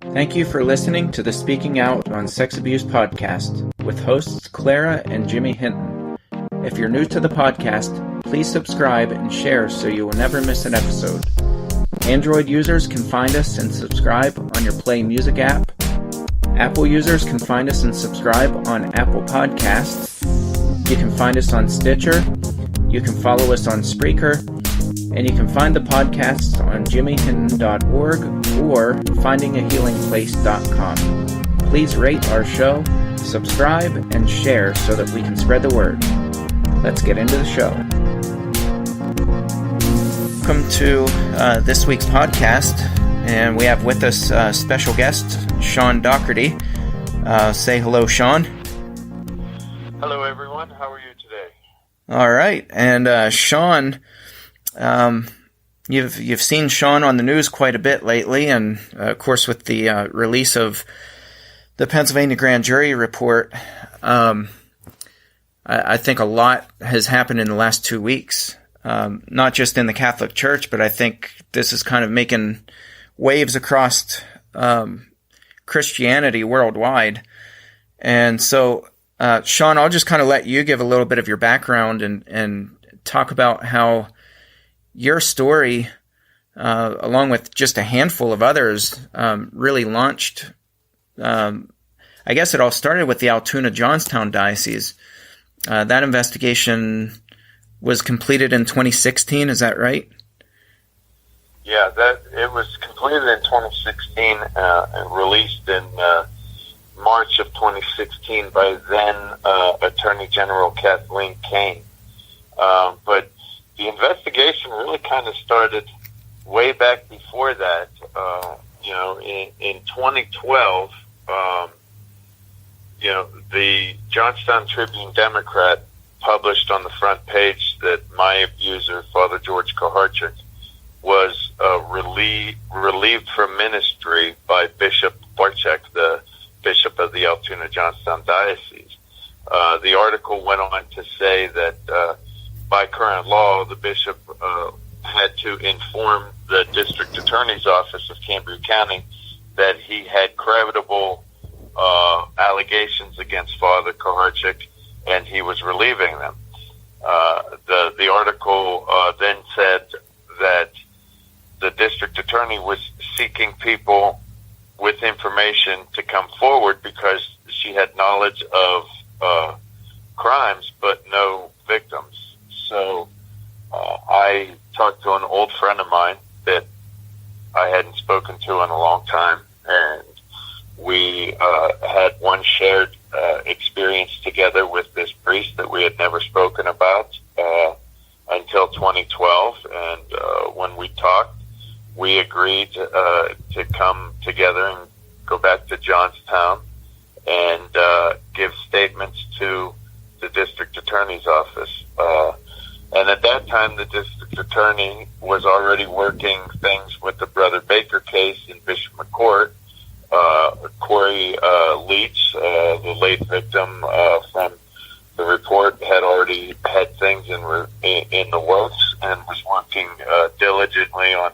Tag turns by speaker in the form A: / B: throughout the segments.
A: Thank you for listening to the Speaking Out on Sex Abuse podcast with hosts Clara and Jimmy Hinton. If you're new to the podcast, please subscribe and share so you will never miss an episode. Android users can find us and subscribe on your Play Music app. Apple users can find us and subscribe on Apple Podcasts. You can find us on Stitcher. You can follow us on Spreaker. And you can find the podcasts on jimmyhinton.org or findingahealingplace.com. Please rate our show, subscribe, and share so that we can spread the word. Let's get into the show. Welcome to this week's podcast, and we have with us special guest, Shaun Dougherty. Say hello, Shaun.
B: Hello, everyone. How are you today?
A: All right, and Shaun, you've seen Shaun on the news quite a bit lately, and of course with the release of the Pennsylvania grand jury report, I think a lot has happened in the last 2 weeks, not just in the Catholic Church, but I think this is kind of making waves across Christianity worldwide. And so, Shaun, I'll just kind of let you give a little bit of your background and talk about how your story, along with just a handful of others, really launched. I guess it all started with the Altoona-Johnstown Diocese. That investigation was completed in 2016. Is that right?
B: Yeah, it was completed in 2016 and released in March of 2016 by then Attorney General Kathleen Kane. But the investigation really kind of started way back before that. In 2012, the Johnstown Tribune Democrat published on the front page that my abuser, Father George Koharchik, was relieved from ministry by Bishop Barchek, the bishop of the Altoona-Johnstown Diocese. The article went on to say that by current law, the bishop had to inform the district attorney's office of Cambria County that he had credible allegations against Father Koharchik, and he was relieving them. The article then said that the district attorney was seeking people with information to come forward because she had knowledge of crimes but no victims. So I talked to an old friend of mine that I hadn't spoken to in a long time, and we had one shared experience together with this priest that we had never spoken about until 2012. And when we talked, we agreed to come together and go back to Johnstown and give statements to the district attorney's office. And at that time, the district attorney was already working things with the Brother Baker case in Bishop McCourt. Corey Leach, the late victim from the report, had already had things in the works and was working diligently on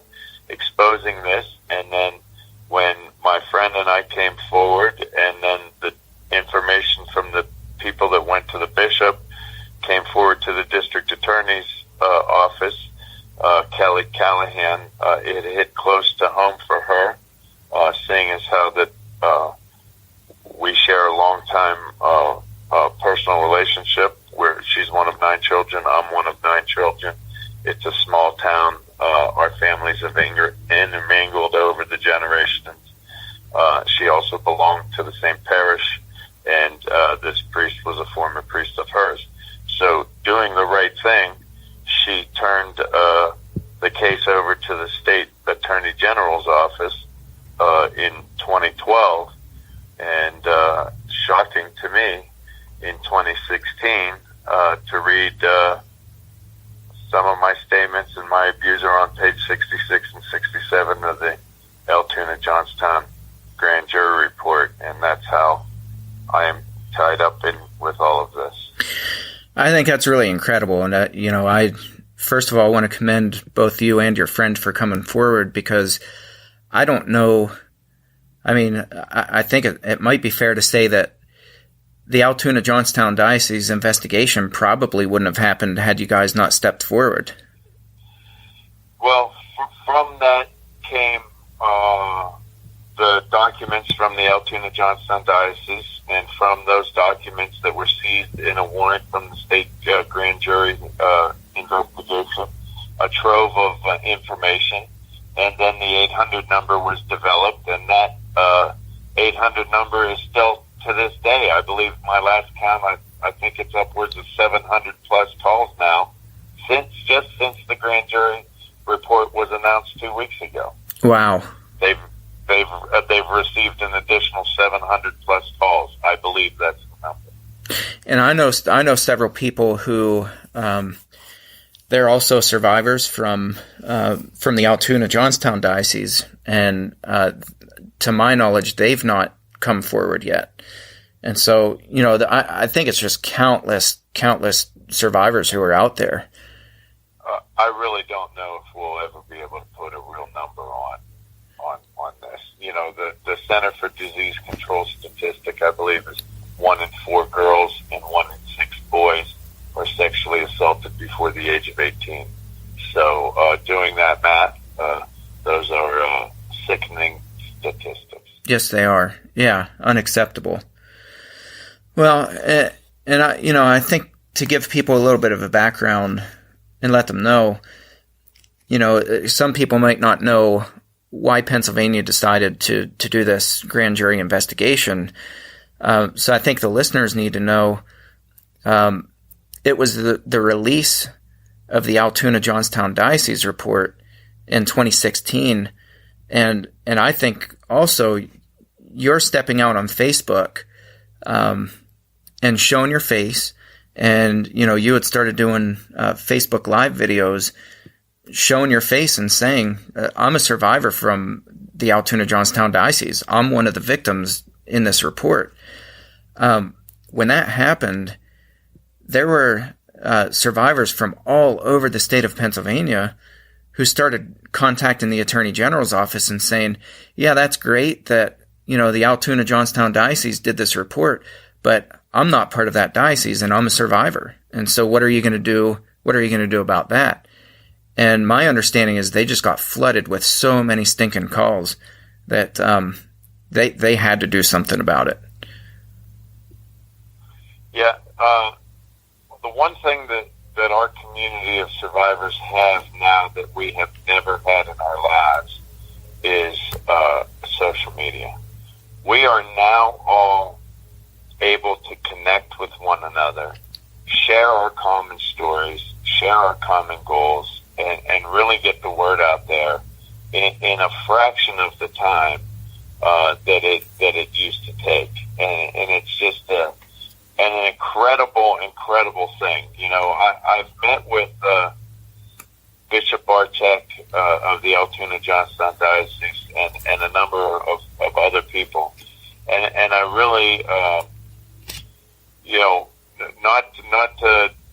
B: exposing this. And then when my friend and I came forward, and then the information from the people that went to the bishop came forward to the district attorney's office, Kelly Callahan, it hit close to home for her, seeing as how that we share a long-time personal relationship where she's one of 9 children, I'm one of 9 children. It's a small town. Our families have intermingled over the generations. She also belonged to the same parish, and this priest was a former priest of hers. So doing the right thing, she turned the case over to the state attorney general's office in 2012, and shocking to me, in 2016, to read some of my statements and my abuser on page 66 and 67 of the Altoona-Johnstown grand jury report, and that's how I am tied up in with all of this.
A: I think that's really incredible, and I first of all want to commend both you and your friend for coming forward, because I don't know I mean, I think it might be fair to say that the Altoona-Johnstown Diocese investigation probably wouldn't have happened had you guys not stepped forward.
B: Well, from that came the documents from the Altoona-Johnstown Diocese, and from those documents that were seized in a warrant from the state grand jury investigation, a trove of information, and then the 800 number was developed, and that 800 number is still to this day. I believe my last count, I think it's upwards of 700 plus calls now, since the grand jury report was announced 2 weeks ago.
A: Wow.
B: They've received an additional 700 plus calls. I believe that's the number.
A: And I know several people who they're also survivors from the Altoona-Johnstown Diocese, and to my knowledge, they've not come forward yet. And so, I think it's just countless survivors who are out there.
B: I really don't know if we'll ever be able to put a real number on this. The Center for Disease Control statistic, I believe, is 1 in 4 girls and 1 in 6 boys are sexually assaulted before the age of 18. So doing that math, those are sickening statistics.
A: Yes, they are. Yeah, unacceptable. Well, and I think to give people a little bit of a background and let them know, some people might not know why Pennsylvania decided to do this grand jury investigation. So I think the listeners need to know it was the release of the Altoona-Johnstown Diocese report in 2016. And I think also you're stepping out on Facebook and showing your face. And, you had started doing Facebook Live videos showing your face and saying, I'm a survivor from the Altoona-Johnstown Diocese. I'm one of the victims in this report. When that happened, there were survivors from all over the state of Pennsylvania who started contacting the Attorney General's office and saying, yeah, that's great that, the Altoona-Johnstown Diocese did this report, but I'm not part of that diocese and I'm a survivor. And so what are you going to do? What are you going to do about that? And my understanding is they just got flooded with so many stinking calls that they had to do something about it.
B: Yeah. The one thing that our community of survivors have now that we have never had in our lives is social media. We are now all able to connect with one another, share our common stories, share our common goals, and really get the word out there in a fraction of the time that it used to take. And it's just an incredible thing. I've met with Bishop Bartek of the Altoona-Johnstown Diocese and a number of other people. And I really, not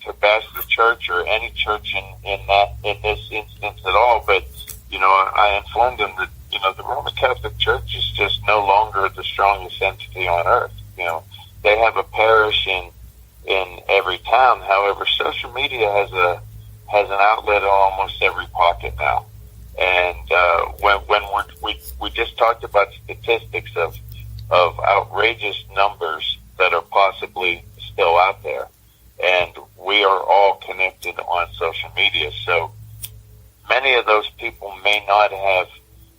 B: to bash the church or any church in this instance at all, but I informed them that the Roman Catholic Church is just no longer the strongest entity on earth. They have a parish in every town. However, social media has an outlet in almost every pocket now. And when we just talked about statistics of outrageous numbers that are possibly still out there, and we are all connected on social media. So many of those people may not have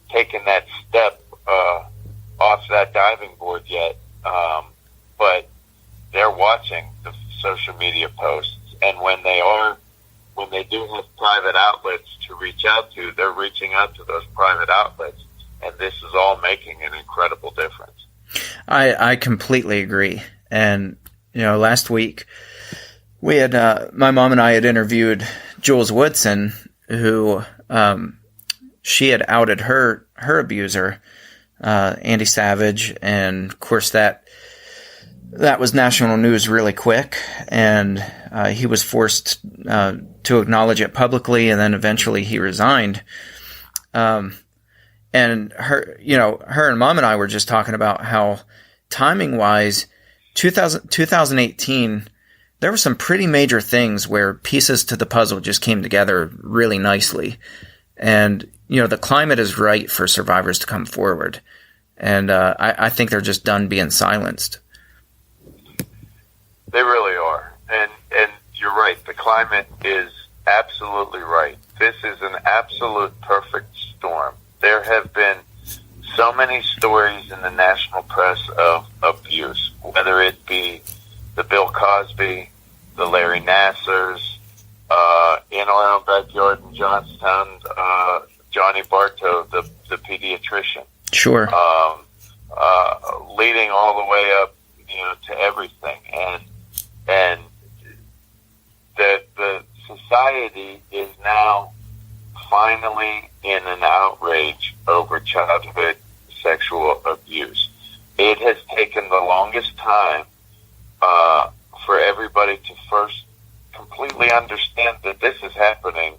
B: taken that step off that diving board yet, but they're watching the social media posts, and when they do have private outlets to reach out to, they're reaching out to those private outlets, and this is all making an incredible difference.
A: I completely agree. And, last week we had, my mom and I had interviewed Jules Woodson, who, she had outed her abuser, Andy Savage. And of course that was national news really quick. And, he was forced, to acknowledge it publicly. And then eventually he resigned. And her and Mom and I were just talking about how timing wise, 2018, there were some pretty major things where pieces to the puzzle just came together really nicely. And, the climate is right for survivors to come forward. And I think they're just done being silenced.
B: They really are. And you're right. The climate is absolutely right. This is an absolute perfect storm. There have been so many stories in the national press of abuse, whether it be the Bill Cosby, the Larry Nassars, in our own backyard in Johnstown, Johnny Bartow, the pediatrician.
A: Sure.
B: Leading all the way up, to everything. And the society is now finally in an outrage over childhood sexual abuse. It has taken the longest time for everybody to first completely understand that this is happening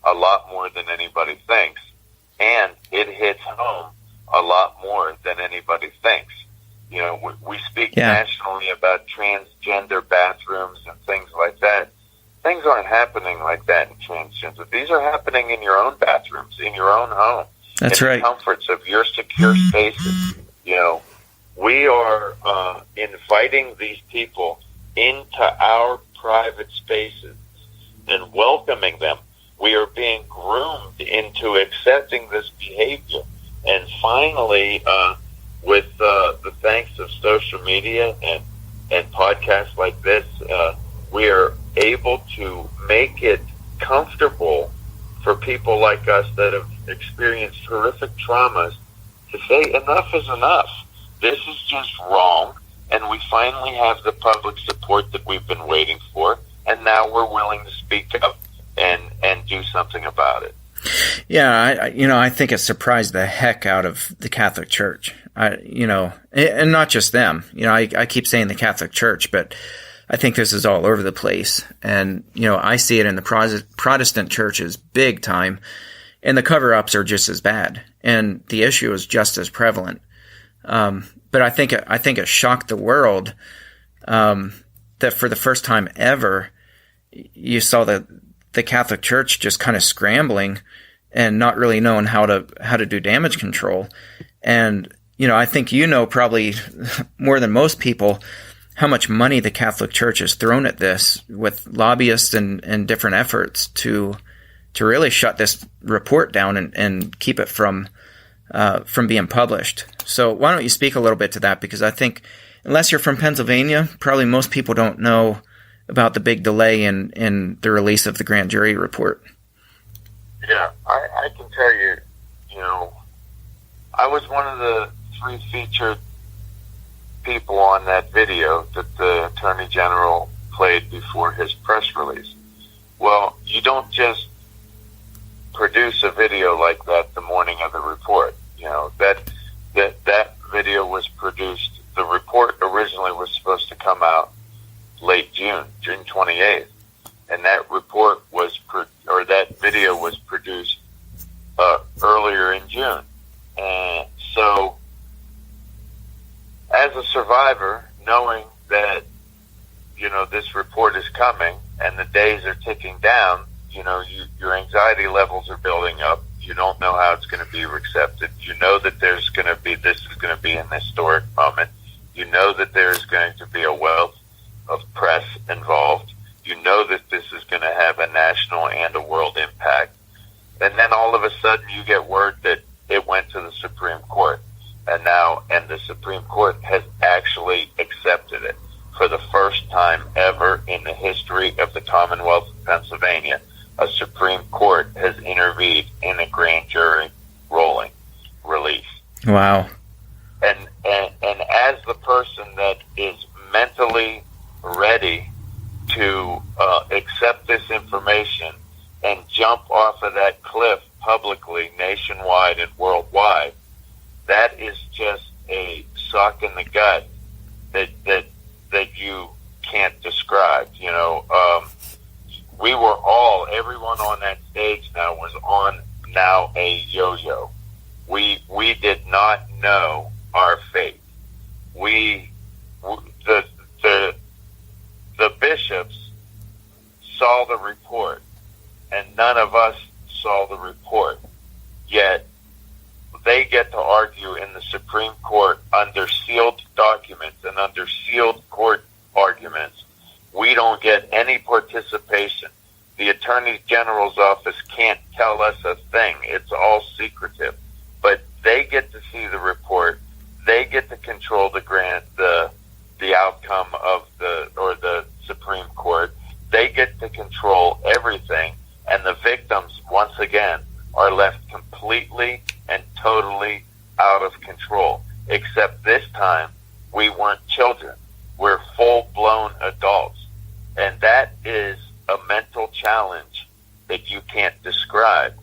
B: a lot more than anybody thinks, and it hits home a lot more than anybody thinks. We speak nationally about transgender bathrooms and things like that. Things aren't happening like that in transgender. These are happening in your own bathrooms, in your own home.
A: That's right.
B: The comforts of your secure spaces. We are inviting these people into our private spaces and welcoming them. We are being groomed into accepting this behavior. And finally, with the thanks of social media and podcasts like this, we are able to make it comfortable for people like us that have experienced horrific traumas to say enough is enough. This is just wrong, and we finally have the public support that we've been waiting for, and now we're willing to speak up and do something about it.
A: Yeah, I think it surprised the heck out of the Catholic Church. And not just them. I keep saying the Catholic Church, but I think this is all over the place. And, I see it in the Protestant churches big time, and the cover-ups are just as bad, and the issue is just as prevalent. But I think it shocked the world that for the first time ever, you saw the Catholic Church just kind of scrambling and not really knowing how to do damage control. And, I think probably more than most people how much money the Catholic Church has thrown at this with lobbyists and different efforts to really shut this report down and keep it from being published. So why don't you speak a little bit to that? Because I think unless you're from Pennsylvania, probably most people don't know about the big delay in the release of the grand jury report.
B: Yeah, I can tell you, I was one of the 3 featured people on that video that the Attorney General played before his press release. Well, you don't just produce a video like that the morning of the report. That video was produced. The report originally was supposed to come out late June 28th, and that video was produced earlier in June. And so, as a survivor, knowing that this report is coming and the days are ticking down, your anxiety levels are building up. You don't know how it's going to be accepted. You know that this is going to be an historic moment. You know that there's going to be a wealth of press involved. You know that this is going to have a national and a world impact. And then all of a sudden you get word that it went to the Supreme Court. And the Supreme Court has actually accepted it. For the first time ever in the history of the Commonwealth of Pennsylvania, a Supreme Court has intervened in a grand jury release.
A: Wow.
B: And as the person that is mentally ready to accept this information and jump off of that cliff publicly, nationwide and worldwide, that is just a sock in the gut that you can't describe. We were everyone on that stage now was on a yo-yo. We did not know our fate. The bishops saw the report, and none of us saw the report. Yet they get to argue in the Supreme Court under sealed documents and under sealed court arguments. We don't get any participation. The Attorney General's office can't tell us a thing. It's all secretive. But they get to see the report. They get to control the outcome of the Supreme Court. They get to control everything, and the victims, once again, are left completely and totally out of control. Except this time, we weren't children. We're full-blown adults. And that is a mental challenge that you can't describe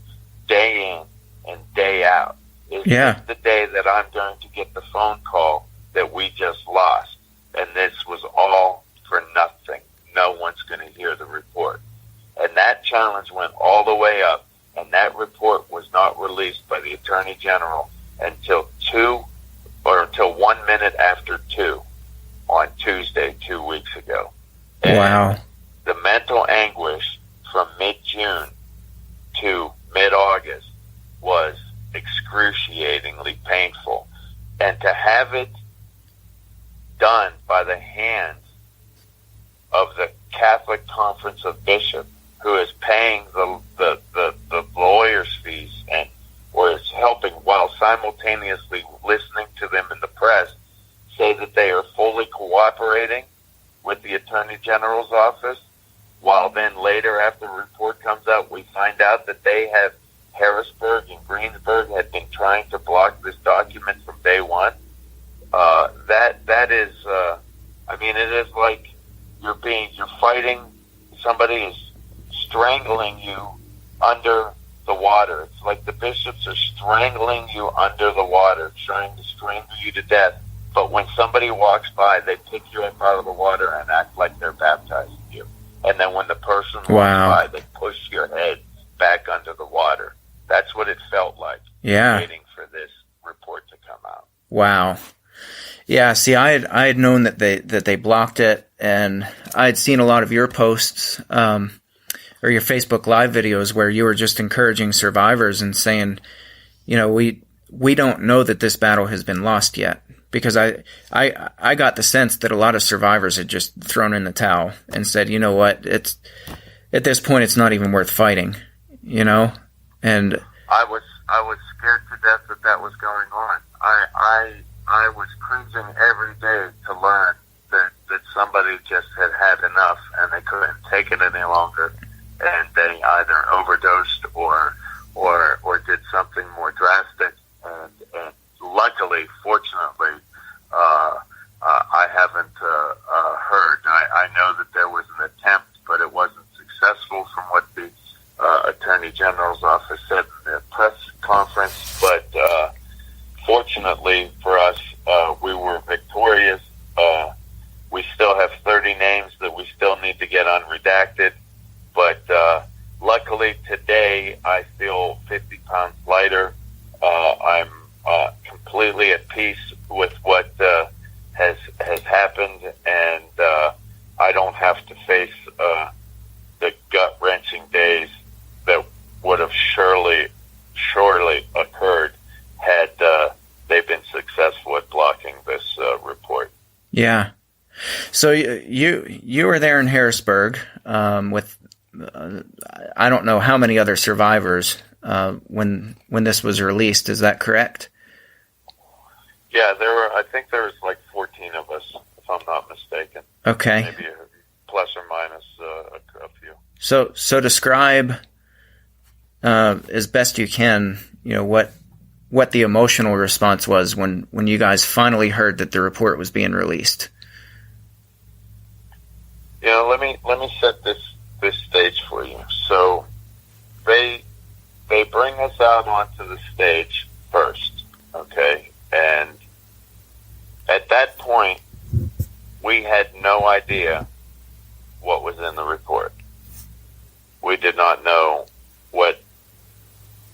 B: day in and day out. Is this the day that I'm going to get the phone call that we just lost? And this was all for nothing. No one's going to hear the report. And that challenge went all the way up, and that report was not released by the Attorney General until 1 minute after 2 on Tuesday 2 weeks ago. And
A: wow.
B: The mental anguish from mid-June to mid-August was excruciatingly painful. And to have it done by the hands of the Catholic Conference of Bishops, who is paying the lawyers' fees or is helping while simultaneously listening to them in the press say that they are fully cooperating with the Attorney General's office, while then later after the report comes out, we find out that they have Harrisburg and Greensburg had been trying to block this document from day one. That is, it is like you're fighting, somebody is strangling you under the water. It's like the bishops are strangling you under the water, trying to strangle you to death. But when somebody walks by, they pick you up out of the water and act like they're baptizing you. And then when the person walks by, they push your head back under the water. That's what it felt like.
A: Yeah.
B: Waiting for this report to come out.
A: Wow. Yeah. See, I had known that they blocked it, and I had seen a lot of your posts, or your Facebook Live videos where you were just encouraging survivors and saying, we don't know that this battle has been lost yet. Because I got the sense that a lot of survivors had just thrown in the towel and said, you know what, at this point it's not even worth fighting, and
B: I was scared to death that was going on. I was cringing every day to learn that somebody just had enough and they couldn't take it any longer, and they either overdosed or did something more drastic. And luckily, fortunately, I haven't heard. I know that there was an attempt, but it wasn't successful from what the Attorney General's office said in the press conference. But fortunately for us, we were victorious. We still have 30 names that we still need to get unredacted. But luckily today, I feel 50 pounds lighter. I'm completely at peace with what has happened, and I don't have to face the gut-wrenching days that would have surely occurred had they been successful at blocking this report.
A: Yeah. So you were there in Harrisburg with I don't know how many other survivors when this was released. Is that correct?
B: Yeah, I think there was like 14 of us, if I'm not mistaken.
A: Okay.
B: Maybe plus or minus a few.
A: So describe as best you can, what the emotional response was when you guys finally heard that the report was being released.
B: Let me set this stage for you. So they bring us out onto the stage first, okay? And at that point, we had no idea what was in the report. We did not know what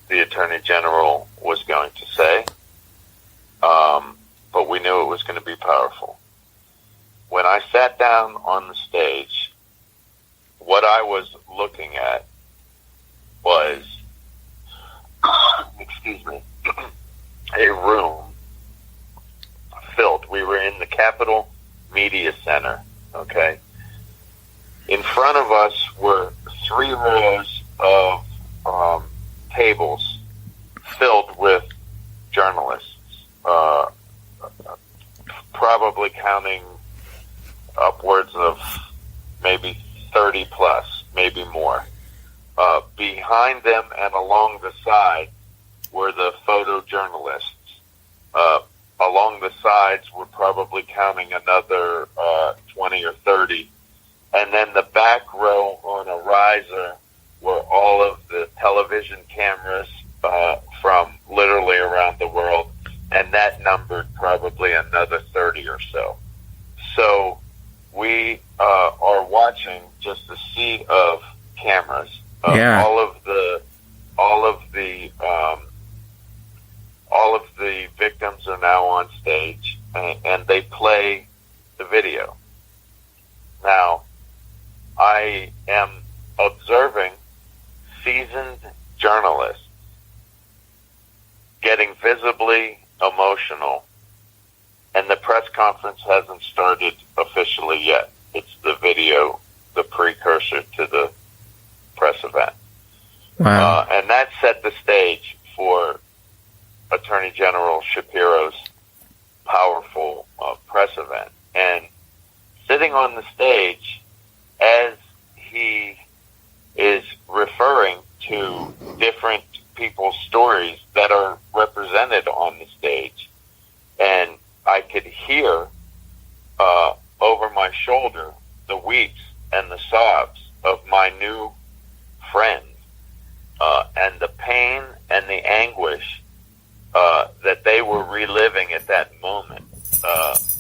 B: the Attorney General was going to say, but we knew it was going to be powerful. When I sat down on the stage, what I was looking at was, excuse me, a room filled. We were in the Capitol Media Center, okay? In front of us were 3 rows of tables filled with journalists, probably counting upwards of maybe 30 plus, maybe more. Behind them and along the side were the photojournalists. Along the sides, we're probably counting another 20 or 30. And then the back row on a riser were all of the television cameras from literally around the world, and that numbered probably another 30 or so. So we are watching just a sea of cameras. All of the victims are now on stage, and they play the video. Now, I am observing seasoned journalists getting visibly emotional, and the press conference hasn't started officially yet. It's the video, the precursor to the press event.
A: Wow.
B: And that set the stage for Attorney General Shapiro's powerful press event. And sitting on the stage, as he is referring to different people's stories that are represented on the stage, and I could hear over my shoulder the weeps and the sobs of my new friends, and the pain and the anguish that they were reliving at that moment,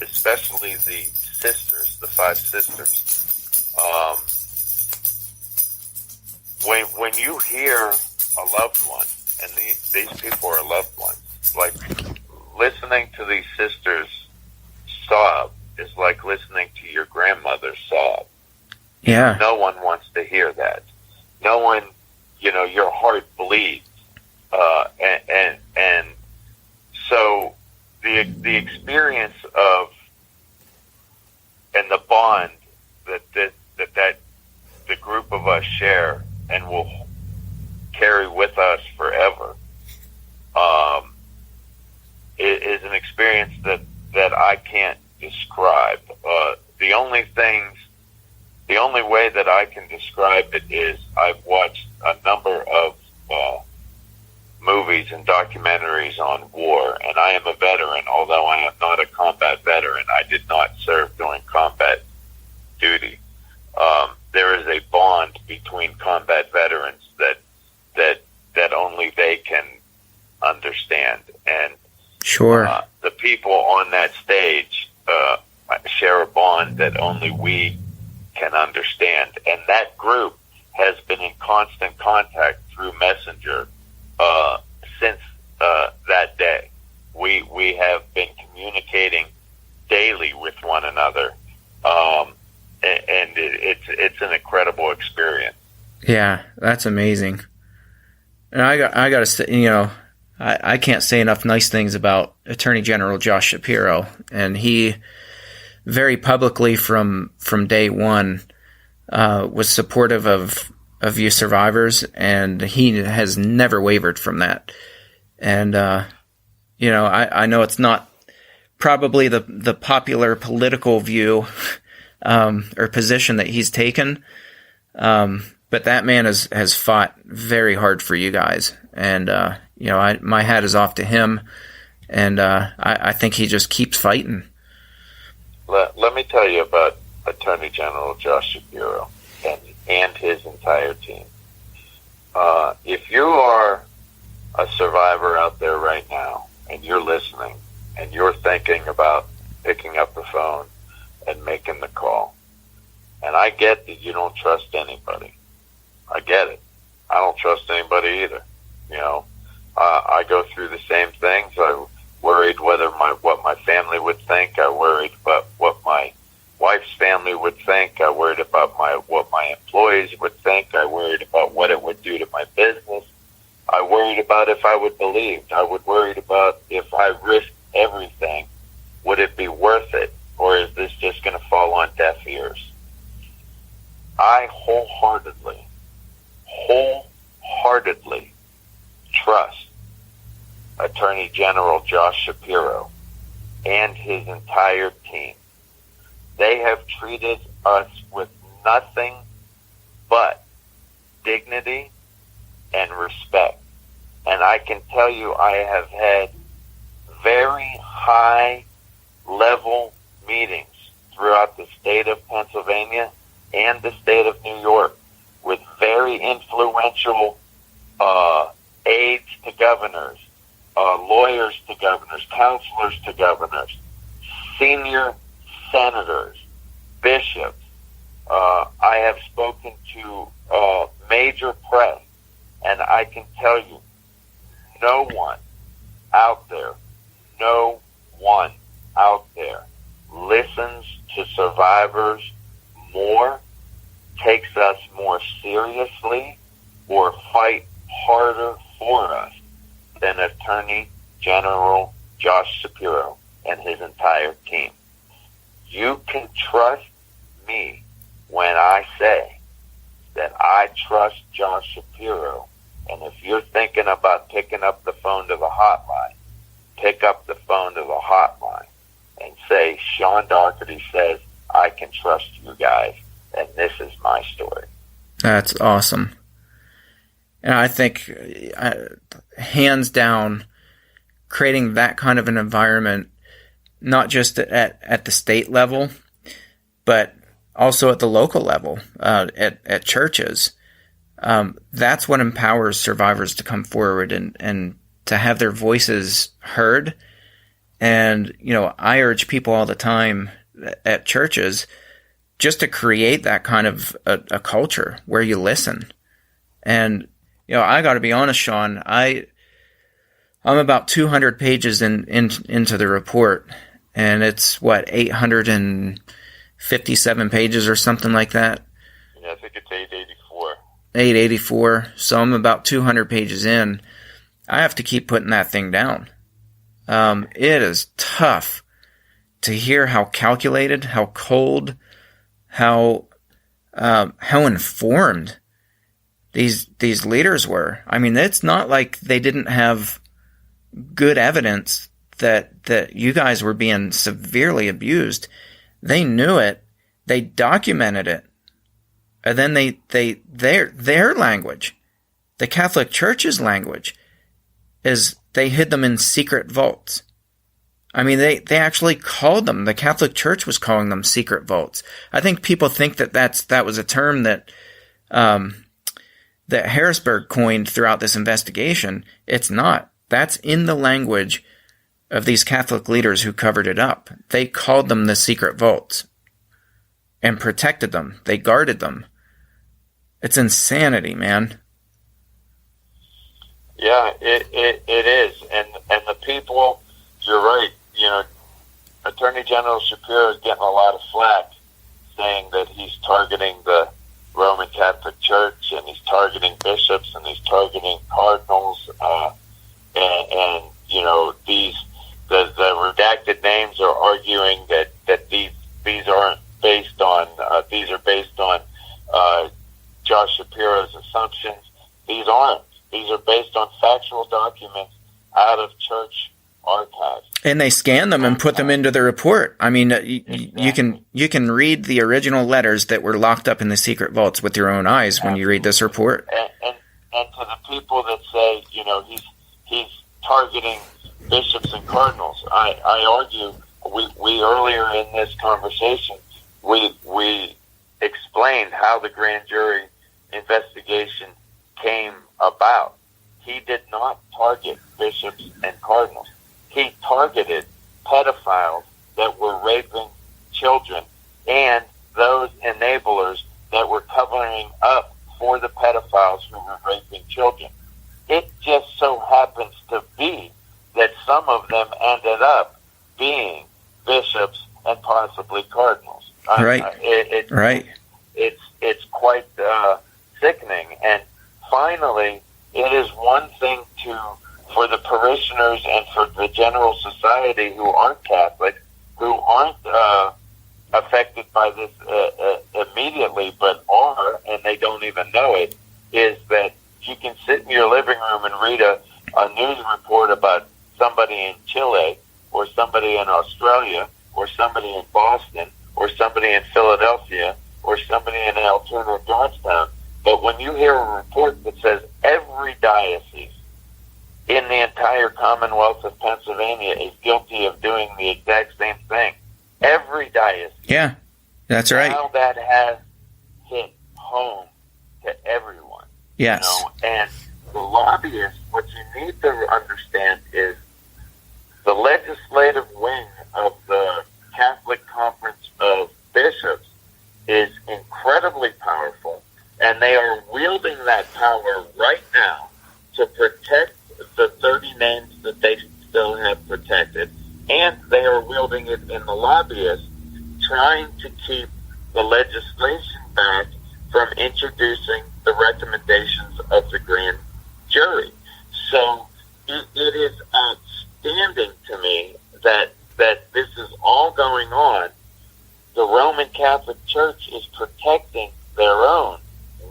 B: especially the sisters, the 5 sisters. When you hear a loved one, and these people are loved ones, like listening to these sisters sob is like listening to your grandmother sob.
A: Yeah.
B: No one wants to hear that. No one, your heart bleeds. And so the experience of, and the bond that the group of us share and will carry with us forever, is an experience that I can't describe. The only way that I can describe it is I've watched a number of movies and documentaries on war, and I am a veteran, although I am not a combat veteran. I did not serve during combat duty. There is a bond between combat veterans that only they can understand, and
A: sure,
B: the people on that stage share a bond that only we can understand. And that group has been in constant contact through Messenger since that day. We have been communicating daily with one another, and it's an incredible experience.
A: Yeah, that's amazing. And I got to say, I can't say enough nice things about Attorney General Josh Shapiro, and he very publicly from day one was supportive of you survivors, and he has never wavered from that. And I know it's not probably the popular political view or position that he's taken, but that man has fought very hard for you guys, and my hat is off to him, and I think he just keeps fighting.
B: Let me tell you about Attorney General Josh Shapiro and his entire team. If you are a survivor out there right now, and you're listening, and you're thinking about picking up the phone and making the call, and I get that you don't trust anybody. I get it. I don't trust anybody either. I go through the same things. I worried what my family would think. I worried about what my wife's family would think. I worried about what my employees would think. I worried about what it would do to my business. I worried about if I would believe. I would worried about if I risked everything, would it be worth it, or is this just going to fall on deaf ears? I wholeheartedly trust Attorney General Josh Shapiro and his entire team. They have treated us with nothing but dignity and respect. And I can tell you I have had very high-level meetings throughout the state of Pennsylvania and the state of New York with very influential aides to governors, lawyers to governors, counselors to governors, senior senators, bishops. I have spoken to major press, and I can tell you, no one out there listens to survivors more, takes us more seriously, or fight harder for us than Attorney General Josh Shapiro and his entire team. You can trust me when I say that I trust Josh Shapiro. And if you're thinking about picking up the phone to the hotline, pick up the phone to the hotline and say, Shaun Dougherty says, I can trust you guys, and this is my story.
A: That's awesome. And I think, hands down, creating that kind of an environment, not just at the state level, but also at the local level, at churches, that's what empowers survivors to come forward and to have their voices heard. And, I urge people all the time at churches just to create that kind of a culture where you listen. And, I got to be honest, Shaun, I'm about 200 pages into the report, and it's 857 pages or something like that.
B: Yeah, I think it's 884.
A: 884. So I'm about 200 pages in. I have to keep putting that thing down. It is tough to hear how calculated, how cold, how informed these leaders were. I mean, it's not like they didn't have good evidence that you guys were being severely abused. They knew it. They documented it. And then their language, the Catholic Church's language, is they hid them in secret vaults. I mean, they actually called them, the Catholic Church was calling them secret vaults. I think people think that was a term that Harrisburg coined throughout this investigation. It's not. That's in the language of these Catholic leaders who covered it up. They called them the secret vaults and protected them. They guarded them. It's insanity, man.
B: Yeah, it is. And the people, you're right, Attorney General Shapiro is getting a lot of flack saying that he's targeting the Roman Catholic Church, and he's targeting bishops, and he's targeting cardinals, and the redacted names are arguing that these aren't based on these are based on Josh Shapiro's assumptions. These aren't. These are based on factual documents out of church archives.
A: And they scan them and put them into the report. I mean, you can read the original letters that were locked up in the secret vaults with your own eyes when you read this report.
B: And to the people that say, he's targeting bishops and cardinals, I argue we earlier in this conversation we explained how the grand jury investigation came about. He did not target bishops and cardinals. He targeted pedophiles that were raping children and those enablers that were covering up for the pedophiles who were raping children. it just so happens to be that some of them ended up being bishops and possibly cardinals.
A: Right.
B: It's quite sickening. And finally, it is one thing for the parishioners and for the general society who aren't Catholic, who aren't affected by this immediately, but are, and they don't even know it, is that you can sit in your living room and read a news report about somebody in Chile, or somebody in Australia, or somebody in Boston, or somebody in Philadelphia, or somebody in Altoona-Johnstown. But when you hear a report that says every diocese in the entire Commonwealth of Pennsylvania is guilty of doing the exact same thing, every diocese.
A: Yeah, that's right.
B: Now that has hit home to everyone.
A: Yes.
B: And the lobbyists, what you need to understand is the legislative wing of the Catholic Conference of Bishops is incredibly powerful, and they are wielding that power right now to protect the 30 names that they still have protected, and they are wielding it in the lobbyists, trying to keep the legislation back from introducing the recommendations of the grand jury. So it is outstanding to me that this is all going on. The Roman Catholic Church is protecting their own,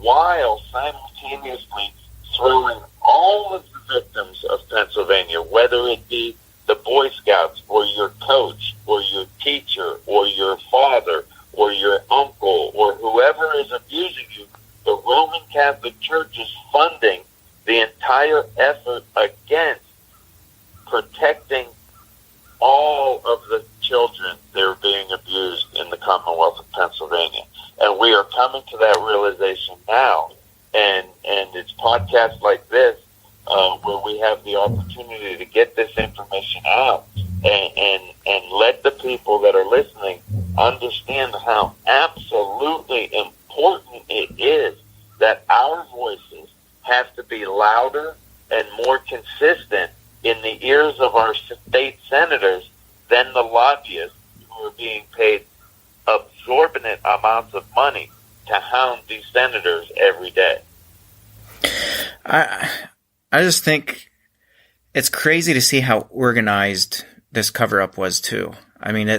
B: while simultaneously throwing all of the victims of Pennsylvania, whether it be the Boy Scouts or your coach or your teacher or your father or your uncle or whoever is abusing you, the Roman Catholic Church is funding the entire effort against protecting all of the children that are being abused in the Commonwealth of Pennsylvania. And we are coming to that realization now. And it's podcasts like this where we have the opportunity to get this information out and let the people that are listening understand how absolutely important it is that our voices have to be louder and more consistent in the ears of our state senators than the lobbyists who are being paid exorbitant amounts of money to hound these senators every day.
A: I just think it's crazy to see how organized this cover-up was too. I mean,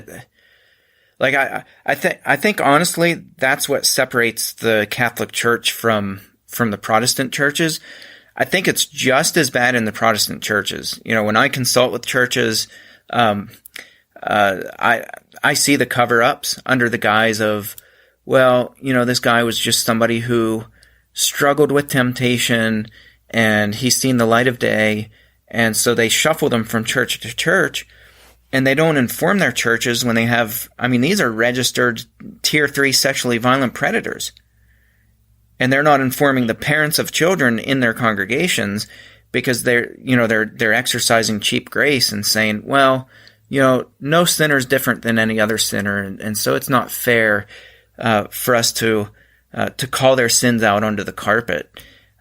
A: I think honestly that's what separates the Catholic Church from the Protestant churches. I think it's just as bad in the Protestant churches. When I consult with churches, I see the cover-ups under the guise of, well, this guy was just somebody who struggled with temptation and he's seen the light of day. And so they shuffle them from church to church, and they don't inform their churches when they have, these are registered tier 3 sexually violent predators. And they're not informing the parents of children in their congregations because they're exercising cheap grace and saying, well, no sinner is different than any other sinner. And so it's not fair, for us to call their sins out onto the carpet.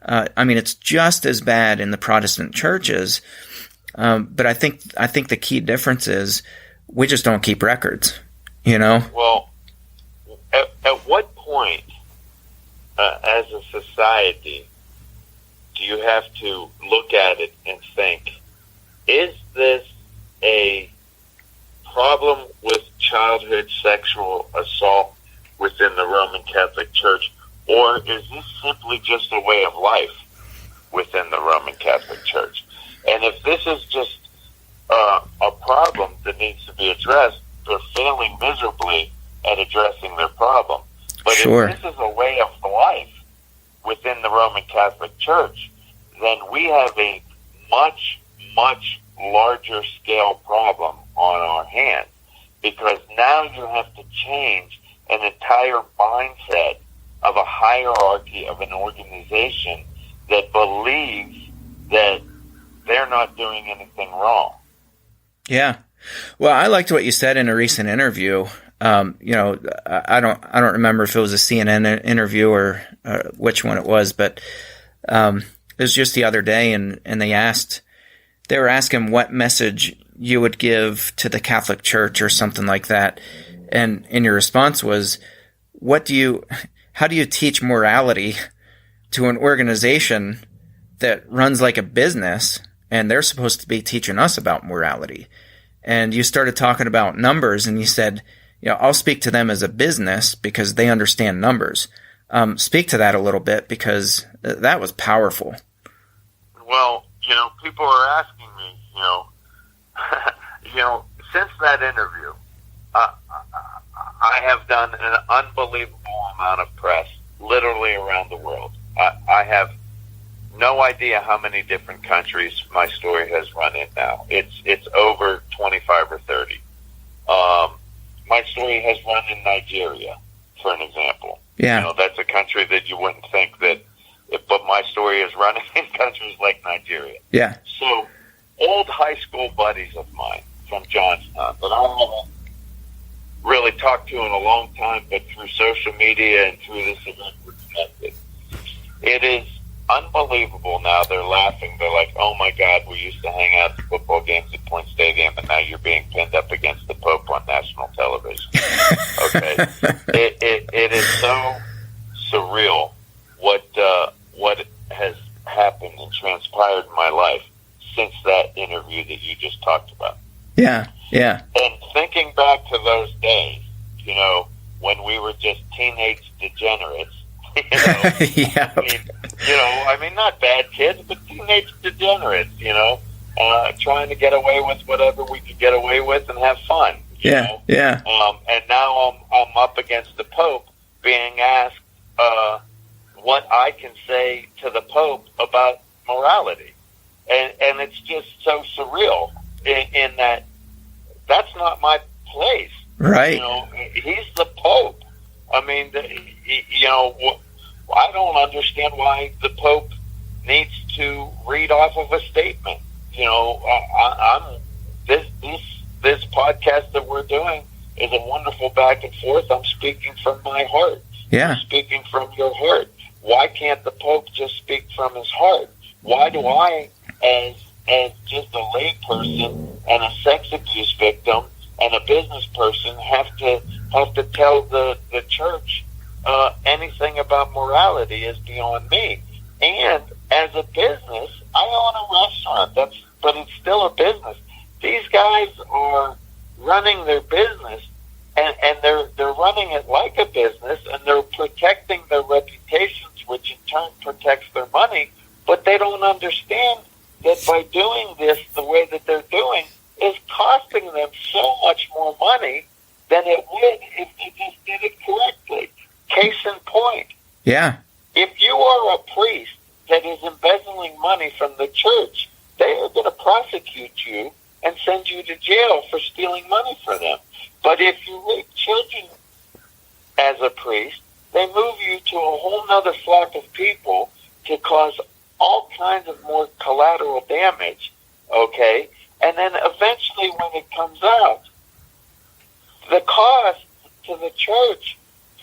A: It's just as bad in the Protestant churches. But I think the key difference is we just don't keep records,
B: Well, at what point, as a society, do you have to look at it and think, is this a problem with childhood sexual assault within the Roman Catholic Church, or is this simply just a way of life within the Roman Catholic Church? And if this is just a problem that needs to be addressed, they're failing miserably at addressing their problem. But
A: sure.
B: If this is a way of life within the Roman Catholic Church, then we have a much, much larger scale problem on our hands, because now you have to change an entire mindset of a hierarchy of an organization that believes that they're not doing anything wrong.
A: Yeah. Well, I liked what you said in a recent interview. I don't remember if it was a CNN interview or which one it was, but it was just the other day, and they were asking what message you would give to the Catholic Church or something like that. And your response was, how do you teach morality to an organization that runs like a business, and they're supposed to be teaching us about morality? And you started talking about numbers, and you said, I'll speak to them as a business because they understand numbers. Speak to that a little bit, because that was powerful.
B: Well, people are asking me, since that interview, I have done an unbelievable amount of press, literally around the world. I have no idea how many different countries my story has run in now. It's over 25 or 30. My story has run in Nigeria, for an example.
A: Yeah.
B: That's a country that you wouldn't think that, but my story is running in countries like Nigeria.
A: Yeah.
B: So, old high school buddies of mine from Johnstown that I haven't really talked to in a long time, but through social media and through this event we're connected. It is unbelievable now. They're laughing. They're like, oh my God, we used to hang out at football games at Point Stadium, and now you're being pinned up against the Pope on national television. Okay? It is so surreal what has happened and transpired in my life since that interview that you just talked about.
A: Yeah, yeah.
B: And thinking back to those days, when we were just teenage degenerates,
A: Yeah.
B: I mean, not bad kids, but teenage degenerates, trying to get away with whatever we could get away with and have fun.
A: Yeah.
B: And now I'm up against the Pope being asked what I can say to the Pope about morality. And it's just so surreal in that that's not my place.
A: Right.
B: He's the Pope. I mean, I don't understand why the Pope needs to read off of a statement. This podcast that we're doing is a wonderful back and forth. I'm speaking from my heart.
A: Yeah.
B: I'm speaking from your heart. Why can't the Pope just speak from his heart? Why do I, as just a lay person and a sex abuse victim and a business person, have to tell the church anything about morality is beyond me? And as a business, I own a restaurant. But it's still a business. These guys are running their business, and they're running it like a business, and they're protecting their reputations, which in turn protects their money. But they don't understand that by doing this the way that they're doing is costing them so much more money than it would if they just did it correctly. Case in point.
A: Yeah.
B: If you are a priest that is embezzling money from the church, they are going to prosecute you and send you to jail for stealing money from them. But if you rape children as a priest, they move you to a whole other flock of people to cause all kinds of more collateral damage, okay? And then eventually when it comes out, the cost to the church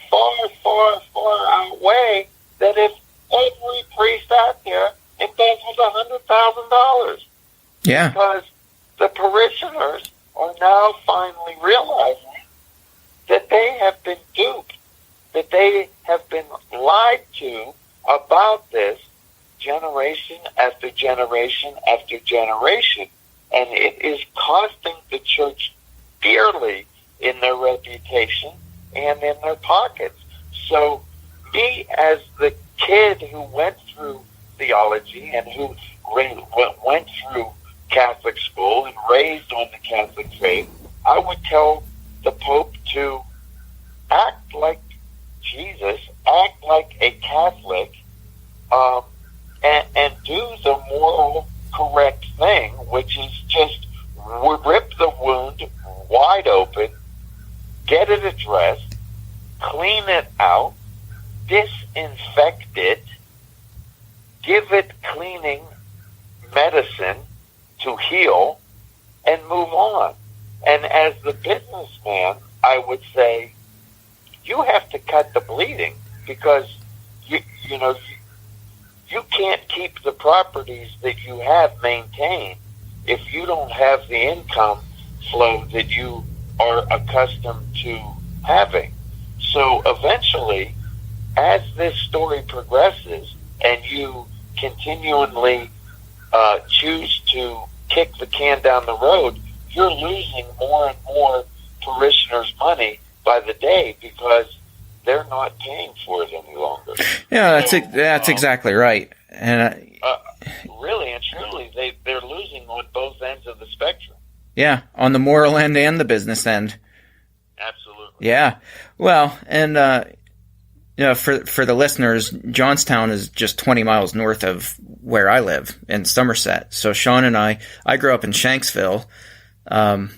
B: far, far, far outweigh that if every priest out there embezzles $100,000.
A: Yeah.
B: Because the parishioners are now finally realizing that they have been duped, that they have been lied to about this generation after generation after generation. And it is costing the church dearly in their reputation and in their pockets. So me, as the kid who went through theology and who went through Catholic school and raised on the Catholic faith, I would tell the Pope to act like Jesus, act like a Catholic, and do the moral correct thing, which is just rip the wound wide open, get it addressed, clean it out, disinfect it, give it cleaning medicine to heal, and move on. And as the businessman, I would say, you have to cut the bleeding, because you can't keep the properties that you have maintained if you don't have the income flow that you are accustomed to having. So eventually, as this story progresses and you continually choose to kick the can down the road, you're losing more and more parishioners' money by the day because they're not paying for it any longer.
A: Yeah, that's exactly right. And
B: really and truly, they're losing on both ends of the spectrum.
A: Yeah, on the moral end and the business end.
B: Absolutely.
A: Yeah. Well, and for the listeners, Johnstown is just 20 miles north of where I live in Somerset. So Shaun and I grew up in Shanksville,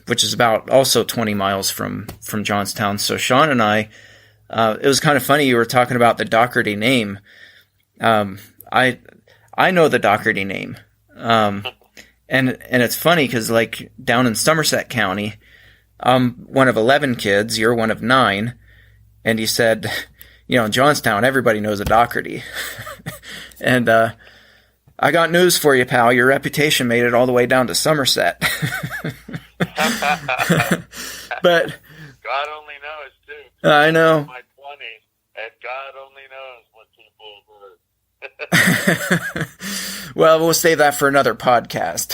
A: which is about also 20 miles from Johnstown. So Shaun and I, it was kind of funny you were talking about the Dougherty name. I know the Dougherty name. And it's funny because, like, down in Somerset County, I'm one of 11 kids, you're one of 9, and you said, in Johnstown, everybody knows a Dougherty. And I got news for you, pal. Your reputation made it all the way down to Somerset. But
B: God only knows, too.
A: I know.
B: In my 20s, and God only knows what people have heard.
A: Well, we'll save that for another podcast.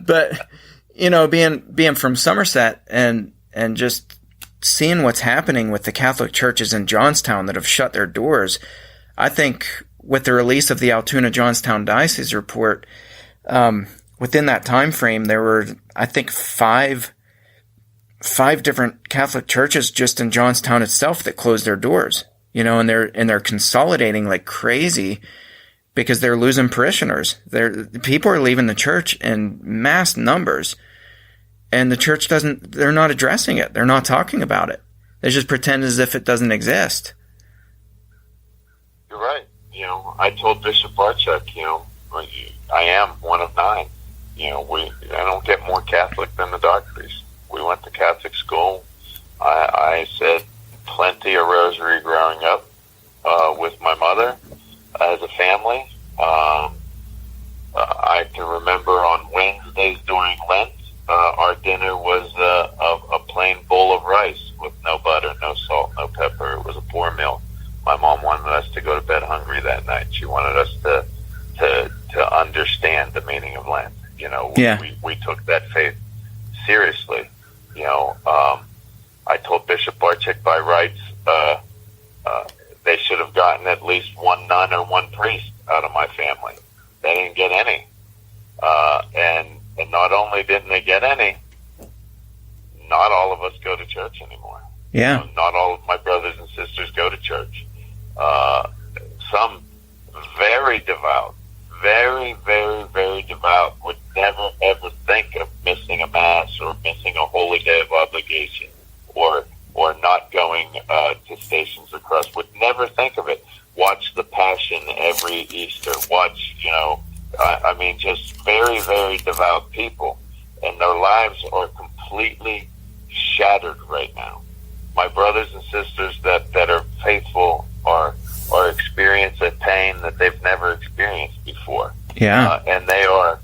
A: But, being from Somerset and just seeing what's happening with the Catholic churches in Johnstown that have shut their doors, I think with the release of the Altoona-Johnstown Diocese report, within that time frame, there were, I think, five different Catholic churches just in Johnstown itself that closed their doors. And they're consolidating like crazy because they're losing parishioners. People are leaving the church in mass numbers, and the church they're not addressing it. They're not talking about it. They just pretend as if it doesn't exist.
B: You're right. I told Bishop Barczyk, I am one of 9. I don't get more Catholic than the Doughertys. We went to Catholic school. I said plenty of rosary growing up with my mother as a family. I can remember on Wednesdays during Lent, our dinner was a plain bowl of rice with no butter, no salt, no pepper. It was a poor meal. My mom wanted us to go to bed hungry that night. She wanted us to understand the meaning of Lent. We took that faith seriously. I told Bishop Barczyk by rights they should have gotten at least one nun or one priest out of my family. They didn't get any. And not only didn't they get any, not all of us go to church anymore.
A: Yeah.
B: Not all of my brothers and sisters go to church. Some very devout, very, very, very devout would never, ever think of missing a Mass or missing a holy day of obligation or not going to Stations of Cross, would never think of it. Watch the Passion every Easter. Watch, just very, very devout people. And their lives are completely shattered right now. My brothers and sisters that are faithful are experiencing a pain that they've never experienced before.
A: Yeah.
B: And they're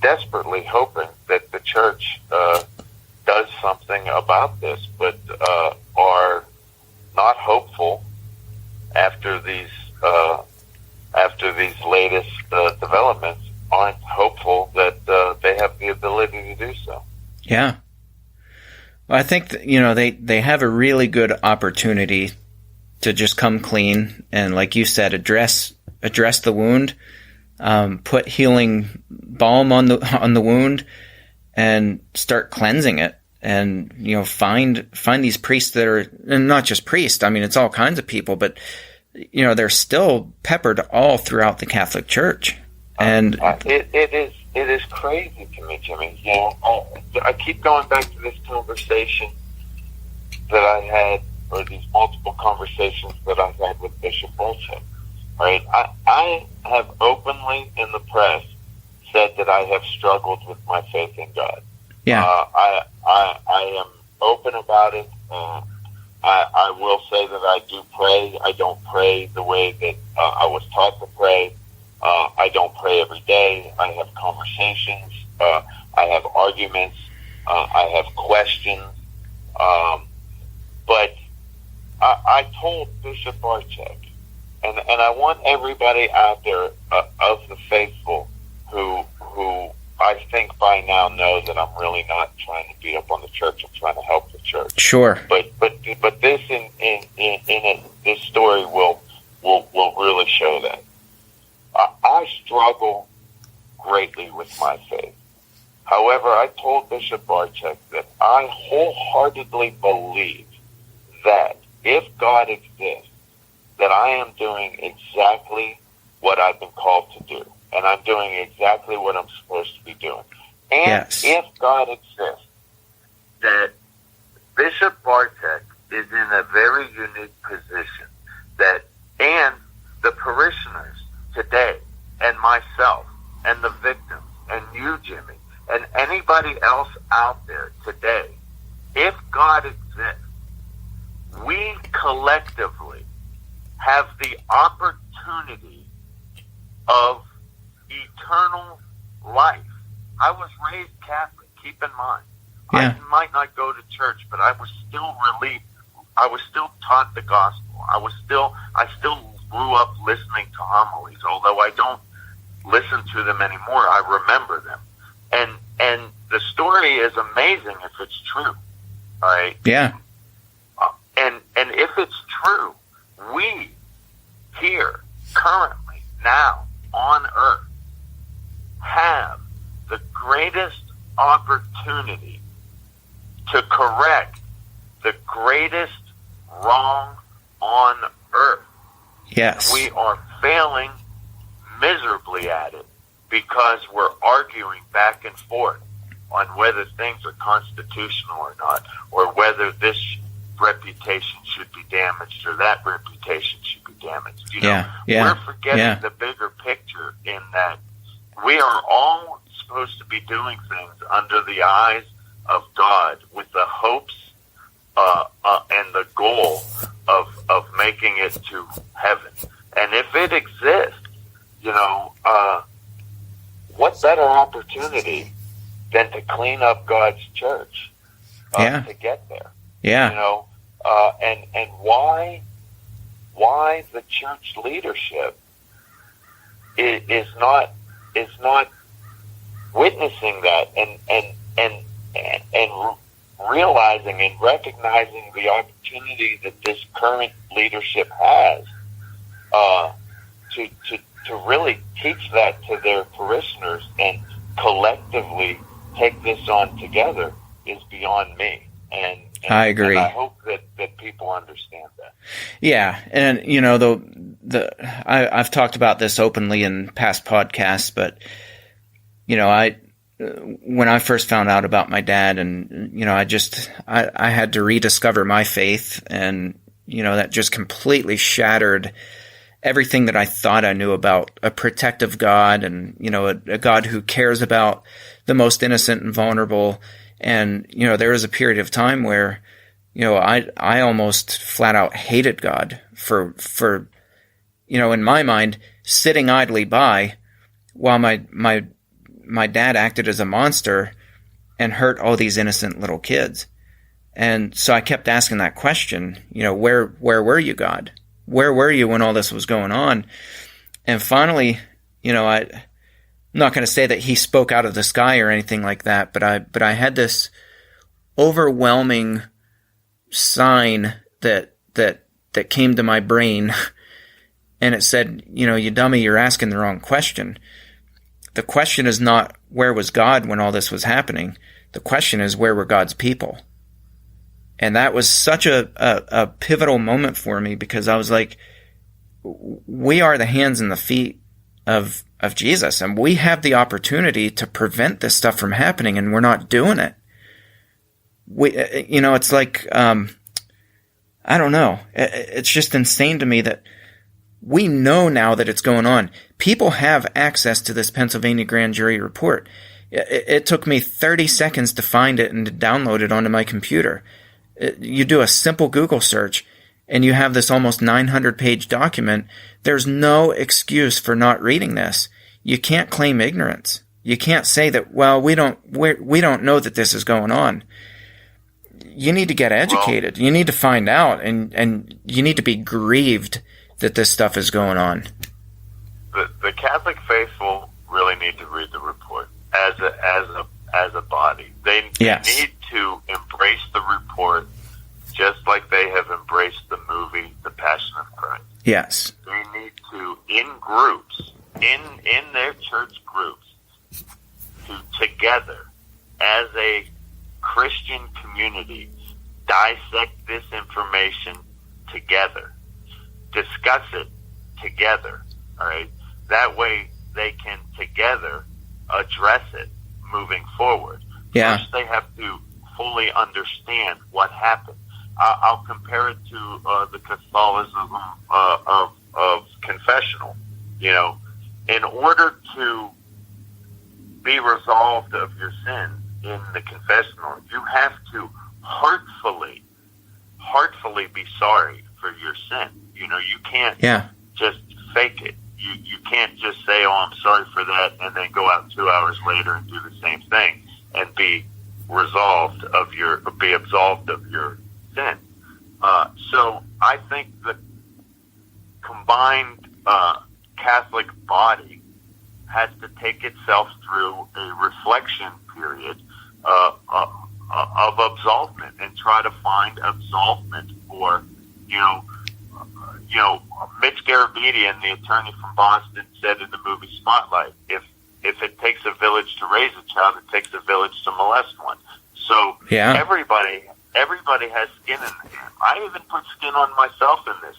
B: desperately hoping that the church does something about this, but are not hopeful after these latest developments. Aren't hopeful that they have the ability to do so.
A: Yeah. Well, I think that, they have a really good opportunity to just come clean and, like you said, address the wound, put healing balm on the wound, and start cleansing it. And find these priests that are, and not just priests. I mean, it's all kinds of people, but they're still peppered all throughout the Catholic Church. And
B: it is crazy to me, Jimmy. I keep going back to this conversation that I had, or these multiple conversations that I've had with Bishop Barczyk. Right? I have openly in the press said that I have struggled with my faith in God.
A: Yeah.
B: I am open about it. I will say that I do pray. I don't pray the way that I was taught to pray. I don't pray every day. I have conversations. I have arguments. I have questions. But I told Bishop Barczyk, and I want everybody out there of the faithful who I think by now know that I'm really not trying to beat up on the church. I'm trying to help the church.
A: Sure.
B: But this this story will really show that. I struggle greatly with my faith. However, I told Bishop Barczyk that I wholeheartedly believe that if God exists, that I am doing exactly what I've been called to do. And I'm doing exactly what I'm supposed to be doing. And
A: yes.
B: If God exists, that Bishop Barczyk is in a very unique position, and the parishioners today, and myself, and the victims, and you, Jimmy, and anybody else out there today, if God exists, we collectively have the opportunity of eternal life. I was raised Catholic, keep in mind.
A: Yeah.
B: I might not go to church, but I was still relieved. I was still taught the gospel. I still grew up listening to homilies, although I don't listen to them anymore. I remember them. And the story is amazing if it's true. All right?
A: Yeah.
B: And if it's true, we here, currently, now, on earth, have the greatest opportunity to correct the greatest wrong on earth.
A: Yes.
B: We are failing miserably at it because we're arguing back and forth on whether things are constitutional or not, or whether this reputation should be damaged or that reputation should be damaged. We're forgetting the bigger picture in that we are all supposed to be doing things under the eyes of God with the hopes and the goal of making it to heaven. And if it exists, what better opportunity than to clean up God's church to get there?
A: Yeah.
B: And why the church leadership is not witnessing that and realizing and recognizing the opportunity that this current leadership has to really teach that to their parishioners and collectively take this on together is beyond me. And
A: I agree.
B: And I hope that people understand that.
A: Yeah, and I've talked about this openly in past podcasts, but when I first found out about my dad, and I had to rediscover my faith, and that just completely shattered everything that I thought I knew about a protective God, and a God who cares about the most innocent and vulnerable. And there was a period of time where I almost flat out hated God for in my mind sitting idly by while my dad acted as a monster and hurt all these innocent little kids. And so I kept asking that question, where were you, God? Where were you when all this was going on? And finally, I'm not going to say that he spoke out of the sky or anything like that, but I had this overwhelming sign that came to my brain, and it said, you dummy, you're asking the wrong question. The question is not where was God when all this was happening. The question is, where were God's people? And that was such a pivotal moment for me, because I was like, we are the hands and the feet of Jesus, and we have the opportunity to prevent this stuff from happening, and we're not doing it. It's like, I don't know. It's just insane to me that we know now that it's going on. People have access to this Pennsylvania grand jury report. It took me 30 seconds to find it and to download it onto my computer. You do a simple Google search, and you have this almost 900-page document. There's no excuse for not reading this. You can't claim ignorance. You can't say that, well, we don't know that this is going on. You need to get educated. You need to find out, and you need to be grieved that this stuff is going on.
B: The Catholic faithful really need to read the report as a body. They need to embrace the report just like they have embraced the movie The Passion of Christ.
A: Yes.
B: They need to, in groups, in their church groups, to together, as a Christian community, dissect this information together, discuss it together, all right? That way they can together address it moving forward.
A: Yeah.
B: First, they have to fully understand what happened. I'll compare it to the Catholicism of confessional. You know, in order to be resolved of your sin in the confessional, you have to heartfully be sorry for your sin. You know, you can't just fake it. You can't just say, "Oh, I'm sorry for that," and then go out 2 hours later and do the same thing and be absolved of your sin. So I think the combined Catholic body has to take itself through a reflection period of absolvement and try to find absolvement for, Mitch Garabedian, the attorney from Boston, said in the movie Spotlight, if it takes a village to raise a child, it takes a village to molest one. So everybody has skin in the game. I even put skin on myself in this.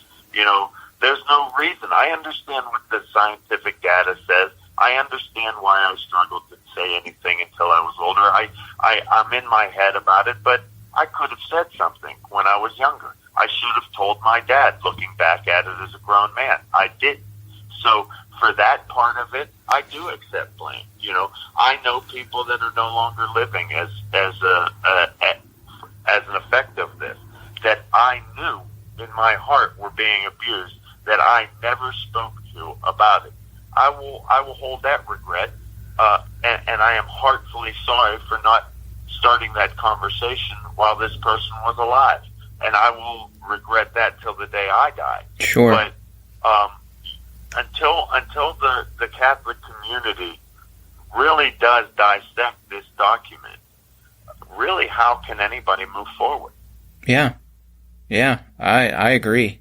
B: There's no reason. I understand what the scientific data says. I understand why I struggled to say anything until I was older. I'm in my head about it, but I could have said something when I was younger. I should have told my dad, looking back at it as a grown man. I didn't. So for that part of it, I do accept blame. I know people that are no longer living as an effect of this, that I knew in my heart were being abused, that I never spoke to about it. I will hold that regret, and I am heartfully sorry for not starting that conversation while this person was alive, and I will regret that till the day I die.
A: Sure.
B: But until the Catholic community really does dissect this document, really, how can anybody move forward?
A: Yeah, I agree.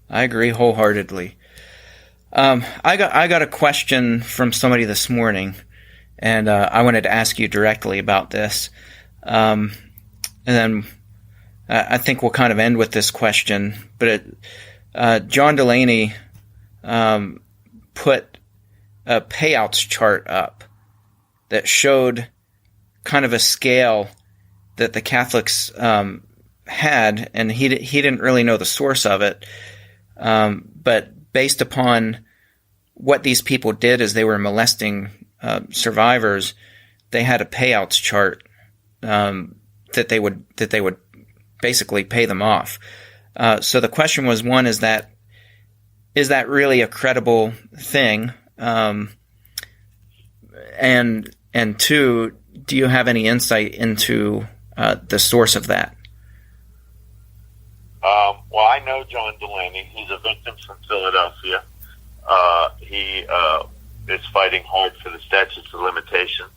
A: I agree wholeheartedly. I got a question from somebody this morning, and I wanted to ask you directly about this. And then I think we'll kind of end with this question. But John Delaney put a payouts chart up that showed kind of a scale that the Catholics had, and he didn't really know the source of it, but based upon what these people did as they were molesting survivors, they had a payouts chart that they would basically pay them off. So the question was, one, is that really a credible thing? And two, do you have any insight into the source of that?
B: Well, I know John Delaney. He's a victim from Philadelphia. He is fighting hard for the statutes of limitation.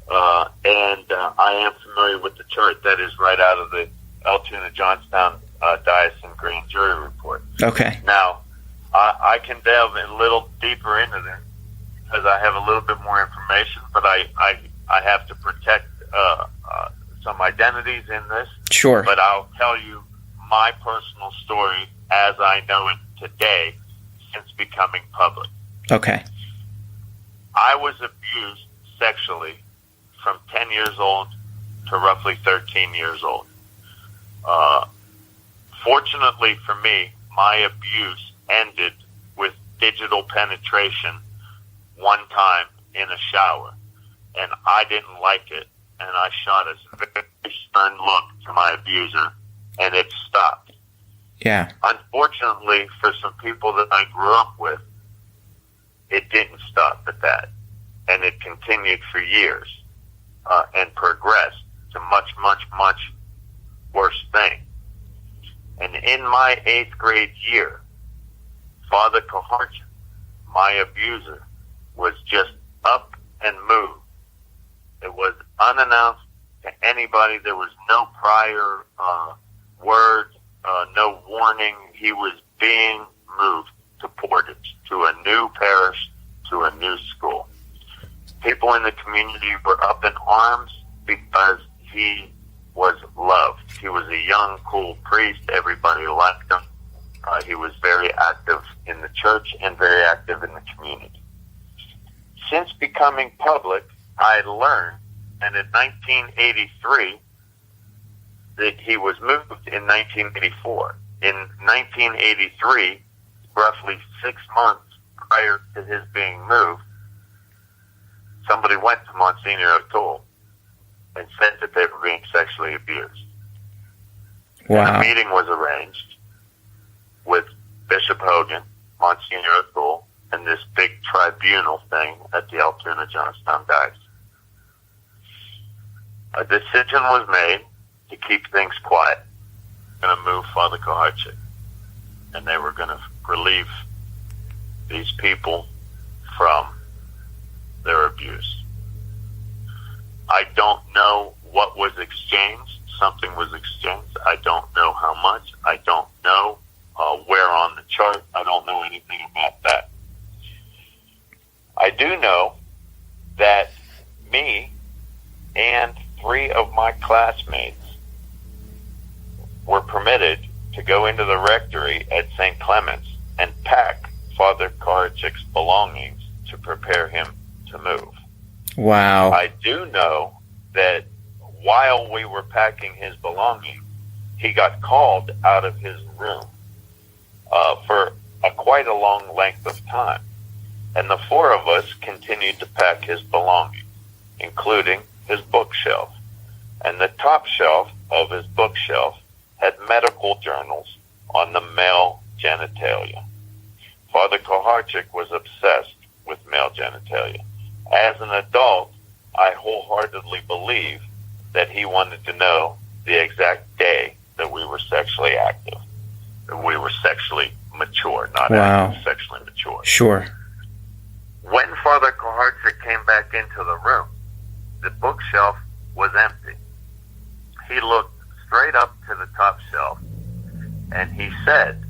B: And I am familiar with the chart that is right out of the Altoona-Johnstown Diocese grand jury report.
A: Okay.
B: Now, I can delve a little deeper into this because I have a little bit more information, but I have to protect some identities in this.
A: Sure.
B: But I'll tell you my personal story as I know it today since becoming public.
A: Okay.
B: I was abused sexually from 10 years old to roughly 13 years old. Fortunately for me, my abuse ended with digital penetration one time in a shower, and I didn't like it, and I shot a very stern look to my abuser and it stopped.
A: Yeah.
B: Unfortunately, for some people that I grew up with, it didn't stop at that. And it continued for years and progressed to much, much, much worse things. And in my 8th grade year, Father Koharchik, my abuser, was just up and moved. It was unannounced to anybody. There was no prior word, no warning. He was being moved to Portage, to a new parish, to a new school. People in the community were up in arms because he was loved. He was a young, cool priest. Everybody liked him. He was very active in the church and very active in the community. Since becoming public, I learned, and in 1983, that he was moved in 1984. In 1983, roughly 6 months prior to his being moved, somebody went to Monsignor O'Toole and said that they were being sexually abused.
A: Wow.
B: And a meeting was arranged with Bishop Hogan, Monsignor O'Toole, and this big tribunal thing at the Altoona-Johnstown Diocese. A decision was made to keep things quiet, going to move Father Koharchik, and they were going to relieve these people from their abuse. I don't know what was exchanged. Something was exchanged. I don't know how much. I don't know where on the chart. I don't know anything about that. I do know that me and 3 of my classmates were permitted to go into the rectory at St. Clement's and pack Father Koharchik's belongings to prepare him to move.
A: Wow.
B: I do know that while we were packing his belongings, he got called out of his room for quite a long length of time. And the 4 of us continued to pack his belongings, including his bookshelf. And the top shelf of his bookshelf had medical journals on the male genitalia. Father Koharchik was obsessed with male genitalia. As an adult, I wholeheartedly believe that he wanted to know the exact day that we were sexually active, that we were sexually mature, not active, sexually mature.
A: Sure.
B: When Father Koharchik came back into the room, the bookshelf was empty. He looked straight up to the top shelf, and he said,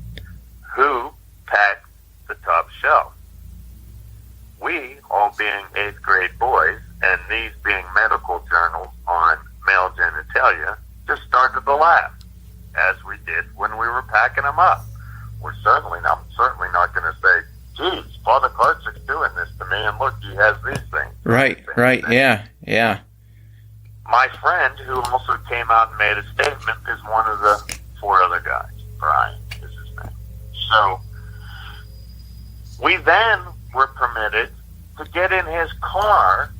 B: "Who packed the top shelf?" We, all being 8th grade boys, and these being medical journals on male genitalia, just started to laugh, as we did when we were packing them up. I'm certainly not going to say, "Geez, Father Koharchik's doing this to me, and look, he has these things."
A: Right, yeah.
B: My friend, who also came out and made a statement, is one of the 4 other guys. Brian is his name. So we then were permitted to get in his car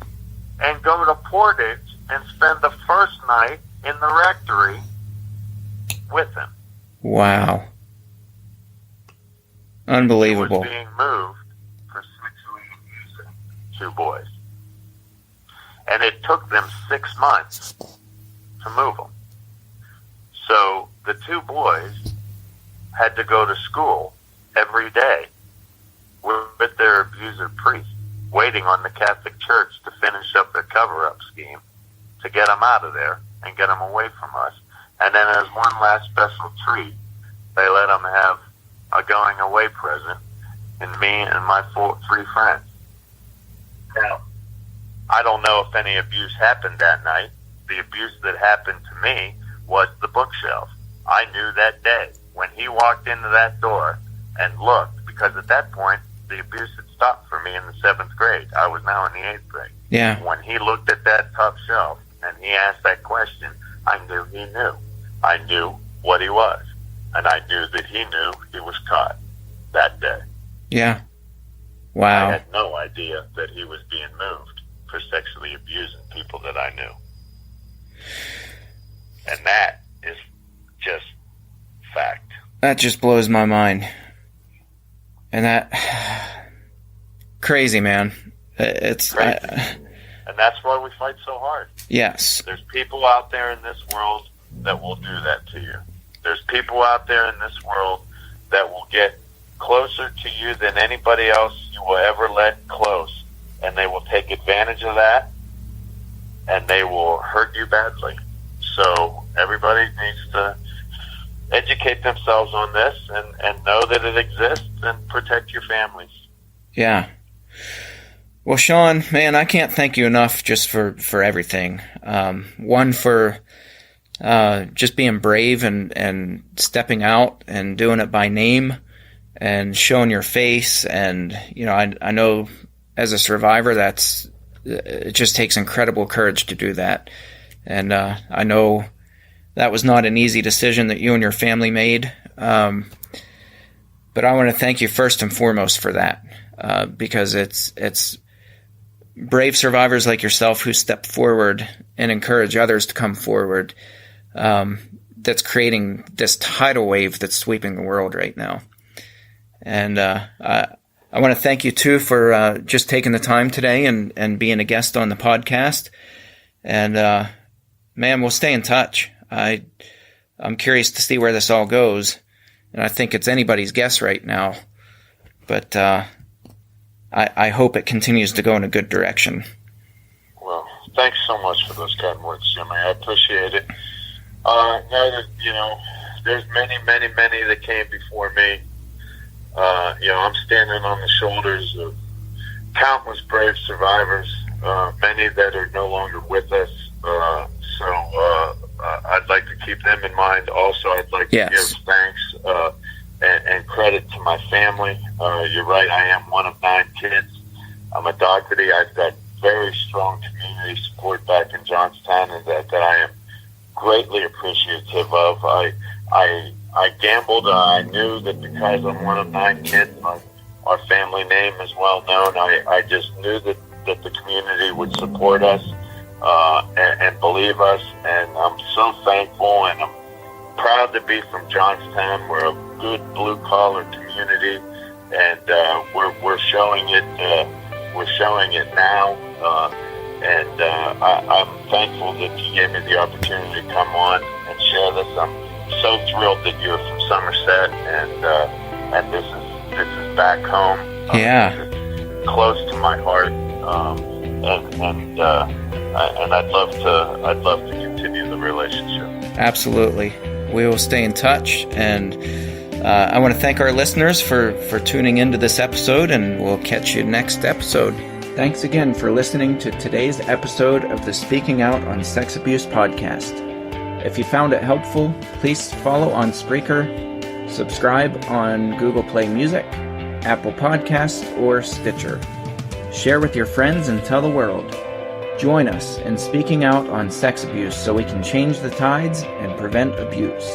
B: and go to Portage and spend the first night in the rectory with him.
A: Wow. Unbelievable.
B: He was being moved for sexually abusing 2 boys. And it took them 6 months to move them. So the 2 boys had to go to school every day with their abuser priest, waiting on the Catholic Church to finish up their cover-up scheme to get them out of there and get them away from us. And then as one last special treat, they let them have a going-away present in me and my 3 friends. Now, I don't know if any abuse happened that night. The abuse that happened to me was the bookshelf. I knew that day when he walked into that door and looked, because at that point, the abuse had stopped for me in the 7th grade. I was now in the 8th grade.
A: Yeah.
B: When he looked at that top shelf and he asked that question, I knew he knew. I knew what he was. And I knew that he knew he was caught that day.
A: Yeah. Wow.
B: I had no idea that he was being moved for sexually abusing people that I knew. And that is just fact.
A: That just blows my mind. And that... crazy, man. It's...
B: Crazy. And that's why we fight so hard.
A: Yes.
B: There's people out there in this world that will do that to you. There's people out there in this world that will get closer to you than anybody else you will ever let close. And they will take advantage of that, and they will hurt you badly. So everybody needs to educate themselves on this and know that it exists and protect your families.
A: Yeah. Well, Shaun, man, I can't thank you enough just for everything. One, for just being brave and stepping out and doing it by name and showing your face. And, you know, I know as a survivor, it just takes incredible courage to do that. And I know that was not an easy decision that you and your family made. But I want to thank you first and foremost for that, because it's brave survivors like yourself who step forward and encourage others to come forward, that's creating this tidal wave that's sweeping the world right now. And I want to thank you too for just taking the time today and being a guest on the podcast. And man, we'll stay in touch. I'm curious to see where this all goes, and I think it's anybody's guess right now. But I hope it continues to go in a good direction.
B: Well, thanks so much for those kind words, Jimmy. I appreciate it. Know that, you know, there's many that came before me. You know, I'm standing on the shoulders of countless brave survivors, many that are no longer with us. So I'd like to keep them in mind. Also, I'd like to give thanks and credit to my family. You're right, I am one of 9 kids. I'm a Dougherty. I've got very strong community support back in Johnstown, and that I am greatly appreciative of. I gambled. I knew that because I'm one of 9 kids, our family name is well known. I just knew that the community would support us and believe us, and I'm so thankful, and I'm proud to be from Johnstown. We're a good blue-collar community, and we're showing it. We're showing it now, and I'm thankful that you gave me the opportunity to come on and share this. I'm so thrilled that you're from Somerset, and this is back home. It's close to my heart, and I'd love to continue the relationship.
A: Absolutely. We will stay in touch, and I want to thank our listeners for tuning into this episode, and we'll catch you next episode. Thanks again for listening to today's episode of the Speaking Out on Sex Abuse podcast. If you found it helpful, please follow on Spreaker, subscribe on Google Play Music, Apple Podcasts, or Stitcher. Share with your friends and tell the world. Join us in speaking out on sex abuse so we can change the tides and prevent abuse.